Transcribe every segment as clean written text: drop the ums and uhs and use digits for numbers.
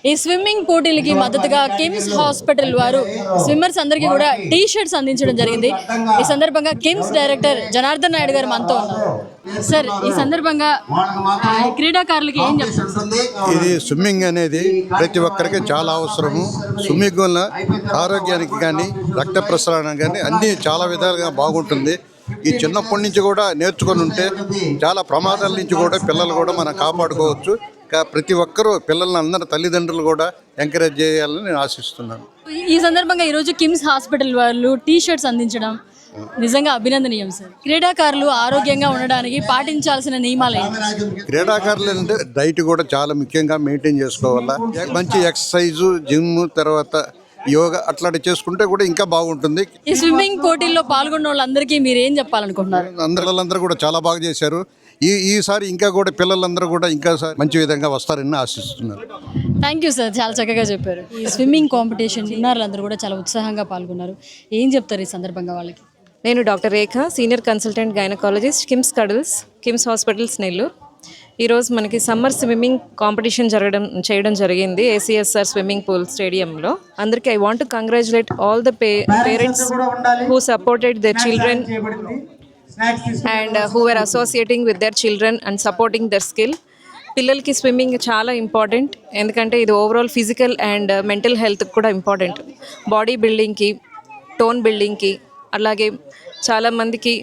ఈ స్విమ్మింగ్ పోటీలకి మద్దతుగా కిమ్స్ హాస్పిటల్ వారు స్విమ్మర్స్ అందరికీ కూడా టీ షర్ట్స్ అందించడం జరిగింది. ఈ సందర్భంగా కిమ్స్ డైరెక్టర్ జనార్దన్ నాయుడు గారు మనతో ఉన్నారు. సార్, ఈ సందర్భంగా క్రీడాకారులకి ఏం చెప్తారు? ఇది స్విమ్మింగ్ అనేది ప్రతి ఒక్కరికి చాలా అవసరము. స్విమ్మింగ్ వల్ల ఆరోగ్యానికి కానీ రక్త ప్రసరణ కానీ అన్నీ చాలా విధాలుగా బాగుంటుంది. ఈ చిన్నప్పటి నుంచి కూడా నేర్చుకొని ఉంటే చాలా ప్రమాదాల నుంచి కూడా పిల్లలు కూడా మనం కాపాడుకోవచ్చు. ప్రతి ఒక్కరూ పిల్లల్ని అందరూ తల్లిదండ్రులు కూడా ఎంకరేజ్ చేయాలని నేను ఆశిస్తున్నాను. ఈ సందర్భంగా ఈరోజు కిమ్స్ హాస్పిటల్ వాళ్ళు టీ షర్ట్స్ అందించడం నిజంగా అభినందనీయం సార్. క్రీడాకారులు ఆరోగ్యంగా ఉండడానికి పాటించాల్సిన నియమాలు ఏంటి? క్రీడాకారులు అంటే డైట్ కూడా చాలా ముఖ్యంగా మెయింటైన్ చేసుకోవాలా. మంచి ఎక్సర్సైజు, జిమ్, తర్వాత యోగా అట్లాంటి చేసుకుంటే కూడా ఇంకా బాగుంటుంది. ఈ స్విమ్మింగ్ పోటీల్లో పాల్గొన్న వాళ్ళందరికీ మీరు ఏం చెప్పాలనుకుంటున్నారు? అందరూ కూడా చాలా బాగా చేశారు. ఈసారి ఇంకా కూడా పిల్లలందరూ కూడా ఇంకా మంచి విధంగా వస్తారని ఆశిస్తున్నారు. థ్యాంక్ యూ సార్, చాలా చక్కగా చెప్పారు. ఈ స్విమ్మింగ్ కాంపిటీషన్ చిన్నారులందరూ కూడా చాలా ఉత్సాహంగా పాల్గొన్నారు. ఏం చెప్తారు ఈ సందర్భంగా వాళ్ళకి? నేను doctor Rekha, senior consultant gynaecologist, KIMS cuddles, KIMS hospitals Nellore. ఈరోజు మనకి సమ్మర్ స్విమ్మింగ్ కాంపిటీషన్ చేయడం జరిగింది ఏసీఎస్ఆర్ స్విమ్మింగ్ పూల్ స్టేడియంలో. అందరికీ I want to congratulate all the parents who supported their children and who were associating with their children and supporting their skill. పిల్లలకి swimming చాలా important, ఎందుకంటే ఇది ఓవరాల్ ఫిజికల్ అండ్ మెంటల్ హెల్త్కి కూడా important. Body బిల్డింగ్కి, tone బిల్డింగ్కి, అలాగే చాలామందికి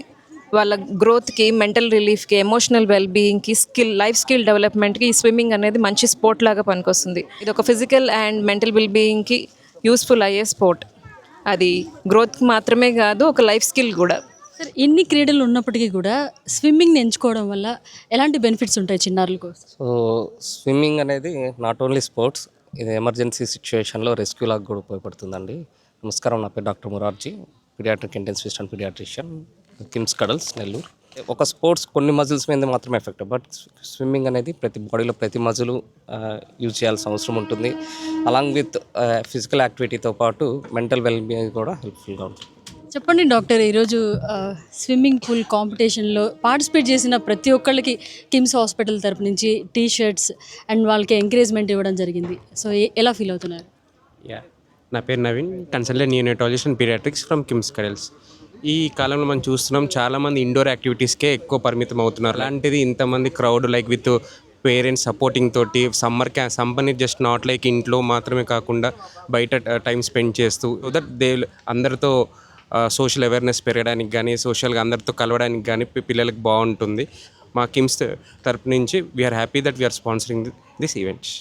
వాళ్ళ గ్రోత్కి, మెంటల్ రిలీఫ్కి, ఎమోషనల్ వెల్బీయింగ్కి, లైఫ్ స్కిల్ డెవలప్మెంట్కి ఈ స్విమ్మింగ్ అనేది మంచి స్పోర్ట్ లాగా పనికొస్తుంది. ఇది ఒక ఫిజికల్ అండ్ మెంటల్ వెల్బీయింగ్కి యూస్ఫుల్ అయ్యే స్పోర్ట్. అది గ్రోత్కి మాత్రమే కాదు, ఒక లైఫ్ స్కిల్ కూడా. సార్, ఇన్ని క్రీడలు ఉన్నప్పటికీ కూడా స్విమ్మింగ్ని ఎంచుకోవడం వల్ల ఎలాంటి బెనిఫిట్స్ ఉంటాయి చిన్నారులకు? సో స్విమ్మింగ్ అనేది నాట్ ఓన్లీ స్పోర్ట్స్, ఇది ఎమర్జెన్సీ సిచ్యువేషన్లో రెస్క్యూ లాగా కూడా ఉపయోగపడుతుందండి. నమస్కారం, నా పేరు doctor Murarji, paediatric intensivist and paediatrician, KIMS cuddles, Nellore. ఒక స్పోర్ట్స్ కొన్ని మజిల్స్ మీద మాత్రమే ఎఫెక్ట్, బట్ స్విమ్మింగ్ అనేది ప్రతి బాడీలో ప్రతి మజిల్ యూజ్ చేయాల్సిన అవసరం ఉంటుంది. అలాంగ్ విత్ ఫిజికల్ యాక్టివిటీతో పాటు మెంటల్ వెల్బీయింగ్ కూడా హెల్ప్ఫుల్గా ఉంటుంది. చెప్పండి డాక్టర్, ఈరోజు స్విమ్మింగ్ పూల్ కాంపిటీషన్లో పార్టిసిపేట్ చేసిన ప్రతి ఒక్కళ్ళకి కిమ్స్ హాస్పిటల్ తరపు నుంచి టీ షర్ట్స్ అండ్ వాళ్ళకి ఎంకరేజ్మెంట్ ఇవ్వడం జరిగింది. సో ఎలా ఫీల్ అవుతున్నారు? నా పేరు Naveen, consultant neonatologist and paediatrics from KIMS Cuddles. ఈ కాలంలో మనం చూస్తున్నాం చాలామంది ఇండోర్ యాక్టివిటీస్కే ఎక్కువ పరిమితం అవుతున్నారు. అలాంటిది ఇంతమంది crowd like with parents supporting తోటి సమ్మర్ అనేది జస్ట్ నాట్ లైక్ ఇంట్లో మాత్రమే కాకుండా బయట టైం స్పెండ్ చేస్తూ సో దట్ అందరితో సోషల్ అవేర్నెస్ పెరగడానికి కానీ, సోషల్గా అందరితో కలవడానికి కానీ పిల్లలకు బాగుంటుంది. మా కిమ్స్ తరపు నుంచి we are happy that we are sponsoring this events.